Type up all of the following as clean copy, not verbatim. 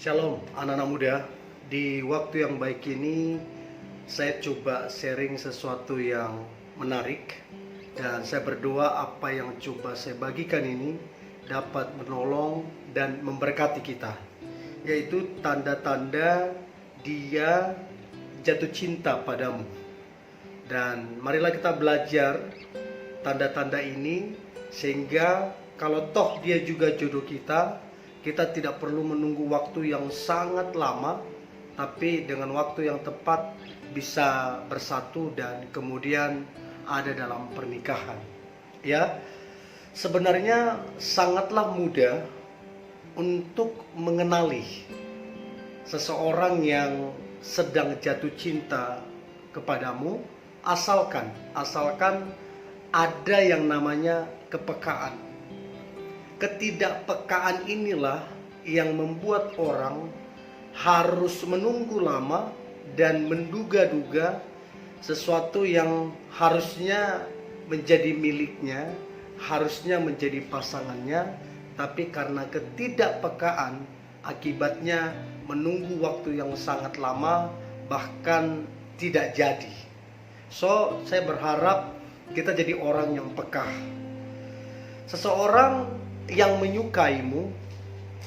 Shalom anak-anak muda. Di waktu yang baik ini saya coba sharing sesuatu yang menarik. Dan saya berdoa apa yang coba saya bagikan ini dapat menolong dan memberkati kita. Yaitu tanda-tanda dia jatuh cinta padamu. Dan marilah kita belajar tanda-tanda ini sehingga kalau toh dia juga jodoh kita, kita tidak perlu menunggu waktu yang sangat lama, tapi dengan waktu yang tepat bisa bersatu dan kemudian ada dalam pernikahan. Ya, sebenarnya sangatlah mudah untuk mengenali seseorang yang sedang jatuh cinta kepadamu, asalkan ada yang namanya kepekaan. Ketidakpekaan inilah yang membuat orang harus menunggu lama dan menduga-duga sesuatu yang harusnya menjadi miliknya, harusnya menjadi pasangannya, tapi karena ketidakpekaan akibatnya menunggu waktu yang sangat lama bahkan tidak jadi. So, saya berharap kita jadi orang yang peka. Seseorang yang menyukaimu,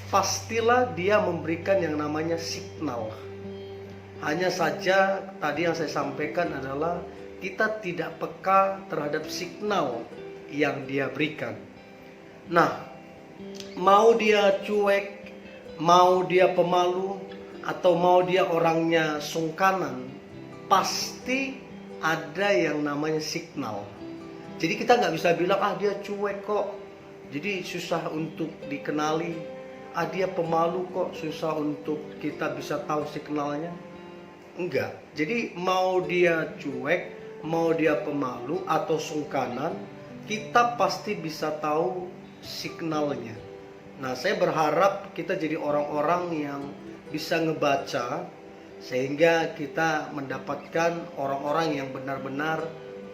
pastilah dia memberikan yang namanya signal. Hanya saja tadi yang saya sampaikan adalah kita tidak peka terhadap signal yang dia berikan. Nah, mau dia cuek, mau dia pemalu, atau mau dia orangnya sungkanan, pasti ada yang namanya signal. Jadi kita nggak bisa bilang dia cuek kok, jadi susah untuk dikenali. Dia pemalu kok, susah untuk kita bisa tahu signalnya. Enggak. Jadi mau dia cuek, mau dia pemalu atau sungkanan, kita pasti bisa tahu signalnya. Nah, saya berharap kita jadi orang-orang yang bisa ngebaca sehingga kita mendapatkan orang-orang yang benar-benar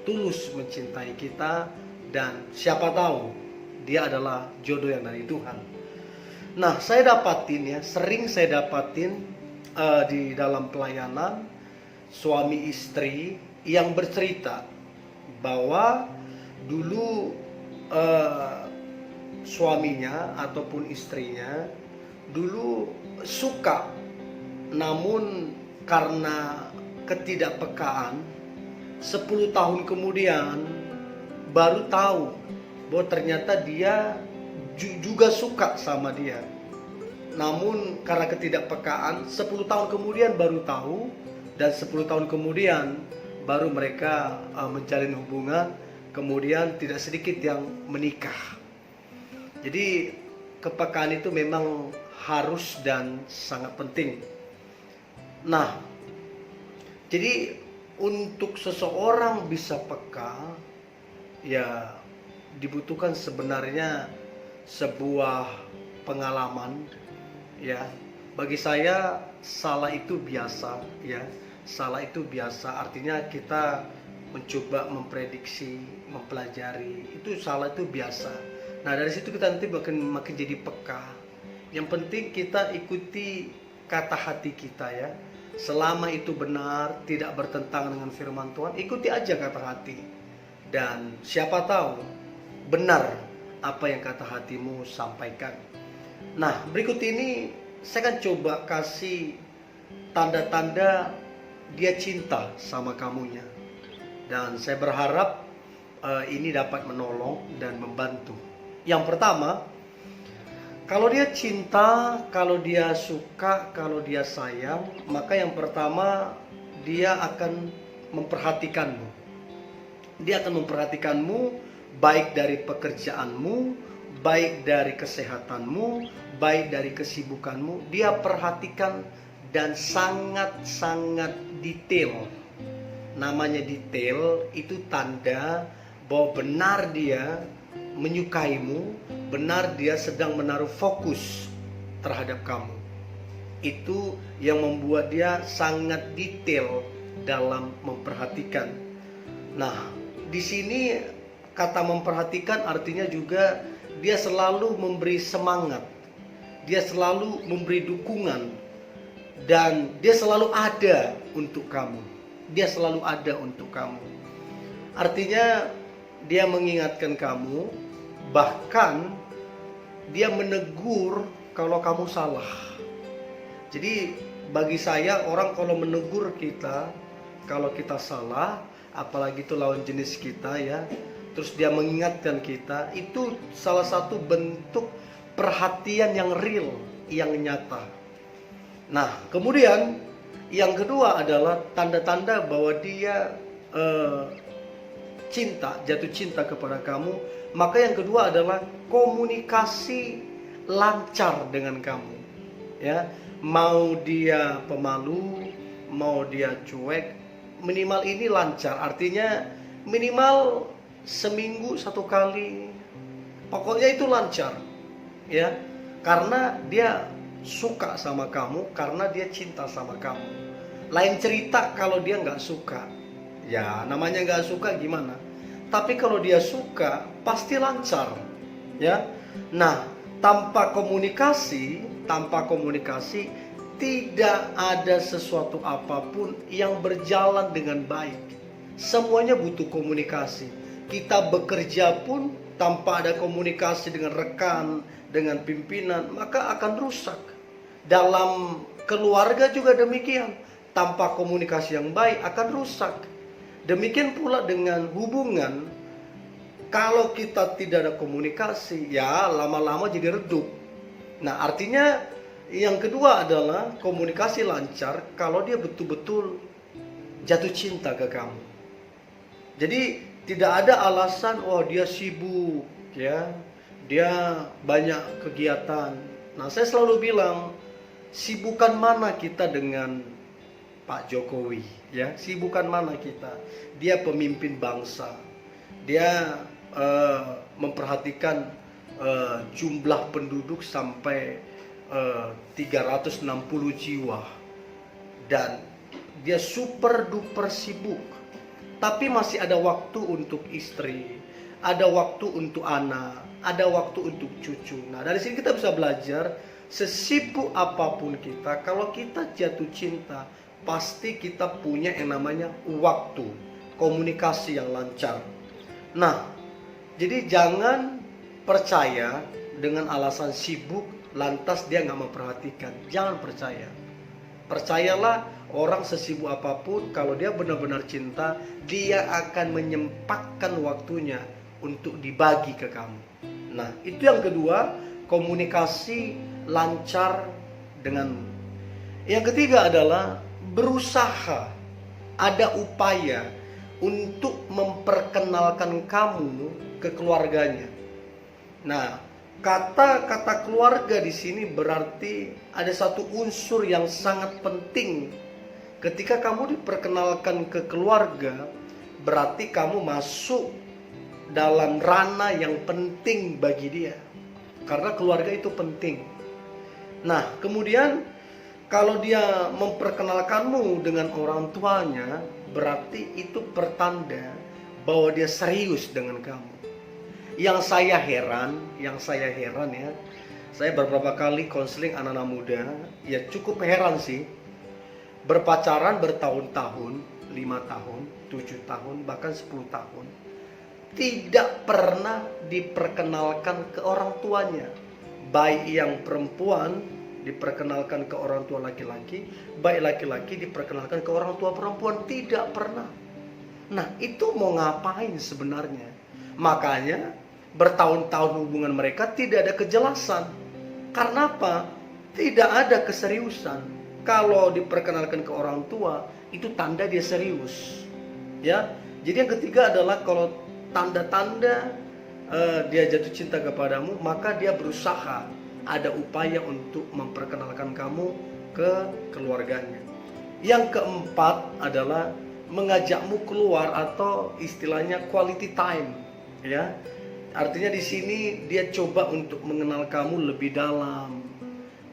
tulus mencintai kita, dan siapa tahu dia adalah jodoh yang dari Tuhan. Nah, sering saya dapatin di dalam pelayanan suami istri yang bercerita bahwa dulu suaminya ataupun istrinya dulu suka, namun karena ketidakpekaan 10 tahun kemudian baru tahu bahwa ternyata dia juga suka sama dia. Namun karena ketidakpekaan 10 tahun kemudian baru tahu, dan 10 tahun kemudian baru mereka menjalin hubungan, kemudian tidak sedikit yang menikah. Jadi kepekaan itu memang harus dan sangat penting. Nah, jadi untuk seseorang bisa peka, ya dibutuhkan sebenarnya sebuah pengalaman. Ya, bagi saya salah itu biasa. Ya, salah itu biasa. Artinya kita mencoba memprediksi, mempelajari, itu salah itu biasa. Nah, dari situ kita nanti makin jadi peka. Yang penting kita ikuti kata hati kita, ya. Selama itu benar, tidak bertentangan dengan firman Tuhan, ikuti aja kata hati. Dan siapa tahu benar apa yang kata hatimu sampaikan. Nah, berikut ini saya akan coba kasih tanda-tanda dia cinta sama kamunya. Dan saya berharap ini dapat menolong dan membantu. Yang pertama, kalau dia cinta, kalau dia suka, kalau dia sayang, maka yang pertama dia akan memperhatikanmu. Dia akan memperhatikanmu baik dari pekerjaanmu, baik dari kesehatanmu, baik dari kesibukanmu. Dia perhatikan dan sangat-sangat detail. Namanya detail itu tanda bahwa benar dia menyukaimu, benar dia sedang menaruh fokus terhadap kamu. Itu yang membuat dia sangat detail dalam memperhatikan. Nah, di sini kata memperhatikan artinya juga dia selalu memberi semangat. dia selalu memberi dukungan, dan dia selalu ada untuk kamu. Dia selalu ada untuk kamu. Artinya dia mengingatkan kamu, bahkan dia menegur kalau kamu salah. Jadi bagi saya, orang kalau menegur kita kalau kita salah, apalagi itu lawan jenis kita ya, terus dia mengingatkan kita, itu salah satu bentuk perhatian yang real, yang nyata. Nah, kemudian yang kedua adalah tanda-tanda bahwa dia jatuh cinta kepada kamu. Maka yang kedua adalah komunikasi lancar dengan kamu. Ya, mau dia pemalu, mau dia cuek, minimal ini lancar. Artinya minimal seminggu satu kali. Pokoknya itu lancar. Ya, karena dia suka sama kamu, karena dia cinta sama kamu. Lain cerita kalau dia nggak suka. Ya, namanya nggak suka gimana? Tapi kalau dia suka, pasti lancar. Ya, nah, tanpa komunikasi tidak ada sesuatu apapun yang berjalan dengan baik. Semuanya butuh komunikasi. Kita bekerja pun tanpa ada komunikasi dengan rekan, dengan pimpinan, maka akan rusak. Dalam keluarga juga demikian. Tanpa komunikasi yang baik akan rusak. Demikian pula dengan hubungan. Kalau kita tidak ada komunikasi, ya lama-lama jadi redup. Nah, artinya yang kedua adalah komunikasi lancar kalau dia betul-betul jatuh cinta ke kamu. Jadi tidak ada alasan, oh dia sibuk, ya, dia banyak kegiatan. Nah, saya selalu bilang, sibukan mana kita dengan Pak Jokowi, ya, sibukan mana kita? Dia pemimpin bangsa, dia memperhatikan jumlah penduduk sampai 360 jiwa, dan dia super duper sibuk, tapi masih ada waktu untuk istri, ada waktu untuk anak, ada waktu untuk cucu. Nah, dari sini kita bisa belajar, sesibuk apapun kita, kalau kita jatuh cinta, pasti kita punya yang namanya waktu, komunikasi yang lancar. Nah, jadi jangan percaya dengan alasan sibuk lantas dia nggak memperhatikan. Jangan percaya. Percayalah, orang sesibuk apapun, kalau dia benar-benar cinta, dia akan menyempatkan waktunya untuk dibagi ke kamu. Nah, itu yang kedua, komunikasi lancar denganmu. Yang ketiga adalah berusaha, ada upaya untuk memperkenalkan kamu ke keluarganya. Nah, kata-kata keluarga di sini berarti ada satu unsur yang sangat penting. Ketika kamu diperkenalkan ke keluarga, berarti kamu masuk dalam ranah yang penting bagi dia. Karena keluarga itu penting. Nah, kemudian kalau dia memperkenalkanmu dengan orang tuanya, berarti itu pertanda bahwa dia serius dengan kamu. Yang saya heran ya, saya beberapa kali konseling anak-anak muda, ya cukup heran sih. Berpacaran bertahun-tahun, 5 tahun, 7 tahun, bahkan 10 tahun, tidak pernah diperkenalkan ke orang tuanya. Baik yang perempuan diperkenalkan ke orang tua laki-laki, baik laki-laki diperkenalkan ke orang tua perempuan, tidak pernah. Nah, itu mau ngapain sebenarnya? Makanya bertahun-tahun hubungan mereka tidak ada kejelasan. Karena apa? Tidak ada keseriusan. Kalau diperkenalkan ke orang tua, itu tanda dia serius. Ya. Jadi yang ketiga adalah kalau tanda-tanda dia jatuh cinta kepadamu, maka dia berusaha, ada upaya untuk memperkenalkan kamu ke keluarganya. Yang keempat adalah mengajakmu keluar, atau istilahnya quality time, ya. Artinya di sini dia coba untuk mengenal kamu lebih dalam,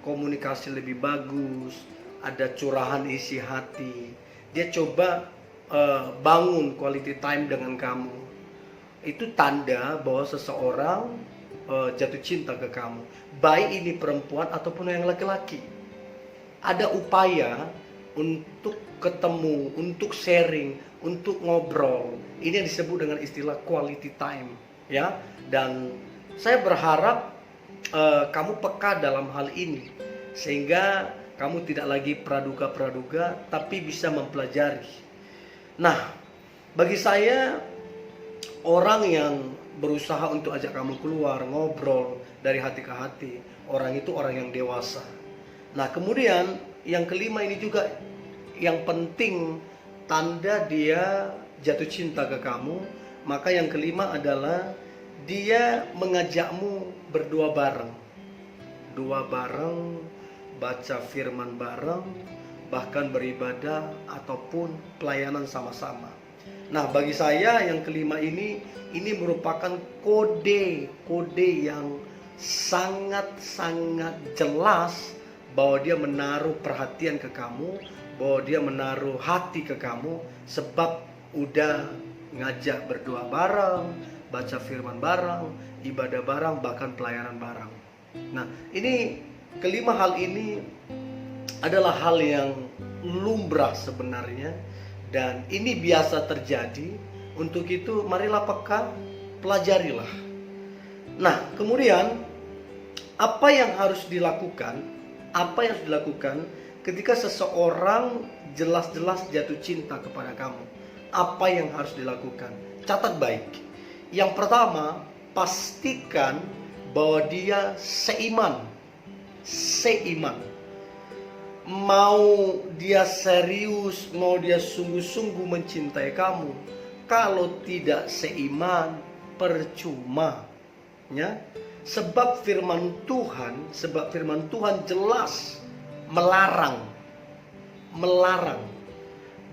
komunikasi lebih bagus, ada curahan isi hati. Dia coba bangun quality time dengan kamu. Itu tanda bahwa seseorang jatuh cinta ke kamu, baik ini perempuan ataupun yang laki-laki. Ada upaya untuk ketemu, untuk sharing, untuk ngobrol. Ini yang disebut dengan istilah quality time, ya. Dan saya berharap kamu peka dalam hal ini, sehingga kamu tidak lagi praduga-praduga, tapi bisa mempelajari. Nah, bagi saya, orang yang berusaha untuk ajak kamu keluar, ngobrol dari hati ke hati, orang itu orang yang dewasa. Nah, kemudian yang kelima ini juga yang penting, tanda dia jatuh cinta ke kamu. Maka yang kelima adalah dia mengajakmu berdua bareng. Dua bareng, baca firman bareng, bahkan beribadah ataupun pelayanan sama-sama. Nah, bagi saya yang kelima ini merupakan kode yang sangat-sangat jelas bahwa dia menaruh perhatian ke kamu, bahwa dia menaruh hati ke kamu, sebab udah ngajak berdoa bareng, baca firman bareng, ibadah bareng, bahkan pelayanan bareng. Nah, ini kelima hal ini adalah hal yang lumrah sebenarnya, dan ini biasa terjadi. Untuk itu marilah peka, pelajarilah. Nah, kemudian apa yang harus dilakukan? Apa yang harus dilakukan ketika seseorang jelas-jelas jatuh cinta kepada kamu? Apa yang harus dilakukan? Catat baik. Yang pertama, pastikan bahwa dia seiman. Seiman. Mau dia serius, mau dia sungguh-sungguh mencintai kamu, kalau tidak seiman, percuma, ya. Sebab firman Tuhan jelas melarang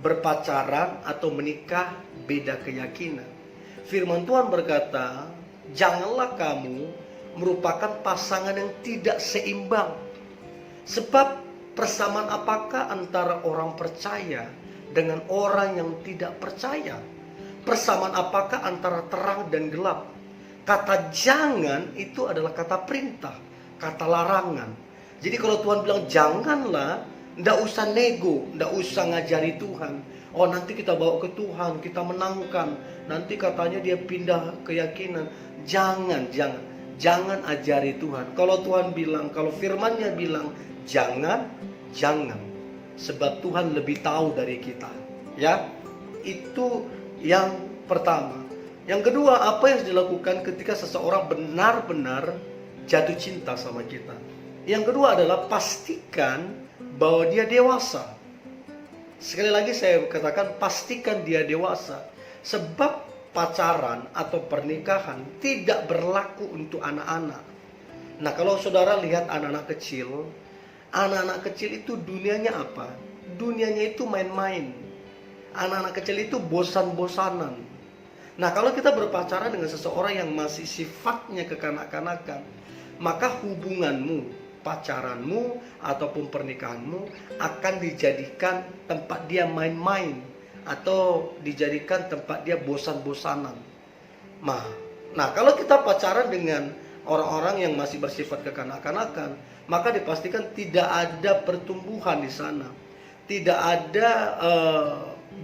berpacaran atau menikah beda keyakinan. Firman Tuhan berkata, janganlah kamu merupakan pasangan yang tidak seimbang. Sebab persamaan apakah antara orang percaya dengan orang yang tidak percaya? Persamaan apakah antara terang dan gelap? Kata jangan itu adalah kata perintah, kata larangan. Jadi kalau Tuhan bilang janganlah, ndak usah nego, ndak usah ngajari Tuhan. Oh, nanti kita bawa ke Tuhan, kita menangkan. Nanti katanya dia pindah keyakinan. Jangan ajari Tuhan. Kalau Tuhan bilang, kalau firman-Nya bilang jangan. Sebab Tuhan lebih tahu dari kita. Ya, itu yang pertama. Yang kedua, apa yang dilakukan ketika seseorang benar-benar jatuh cinta sama kita? Yang kedua adalah pastikan bahwa dia dewasa. Sekali lagi saya katakan, pastikan dia dewasa. Sebab pacaran atau pernikahan tidak berlaku untuk anak-anak. Nah, kalau saudara lihat anak-anak kecil itu dunianya apa? Dunianya itu main-main. Anak-anak kecil itu bosan-bosanan. Nah, kalau kita berpacaran dengan seseorang yang masih sifatnya kekanak-kanakan, maka hubunganmu, pacaranmu ataupun pernikahanmu akan dijadikan tempat dia main-main atau dijadikan tempat dia bosan-bosanan. Nah, kalau kita pacaran dengan orang-orang yang masih bersifat kekanak-kanakan, maka dipastikan tidak ada pertumbuhan di sana, tidak ada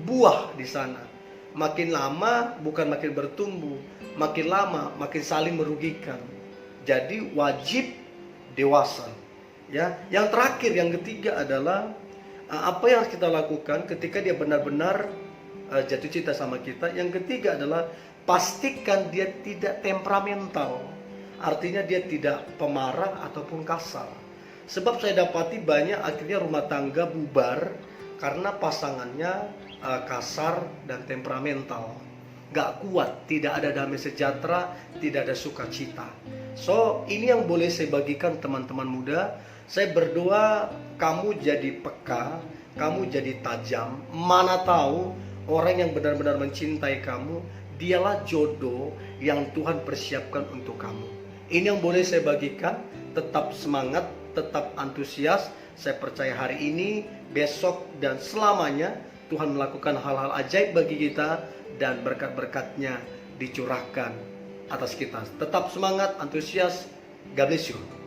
buah di sana. Makin lama bukan makin bertumbuh, makin lama makin saling merugikan. Jadi wajib dewasa. Ya, yang terakhir, yang ketiga adalah apa yang harus kita lakukan ketika dia benar-benar jatuh cinta sama kita. Yang ketiga adalah pastikan dia tidak temperamental. Artinya dia tidak pemarah ataupun kasar. Sebab saya dapati banyak akhirnya rumah tangga bubar karena pasangannya kasar dan temperamental, gak kuat, tidak ada damai sejahtera, tidak ada sukacita. So, ini yang boleh saya bagikan teman-teman muda. Saya berdoa kamu jadi peka, kamu jadi tajam. Mana tahu orang yang benar-benar mencintai kamu, dialah jodoh yang Tuhan persiapkan untuk kamu. Ini yang boleh saya bagikan. Tetap semangat, tetap antusias. Saya percaya hari ini, besok, dan selamanya Tuhan melakukan hal-hal ajaib bagi kita, dan berkat-berkat-Nya dicurahkan atas kita. Tetap semangat, antusias. God bless you.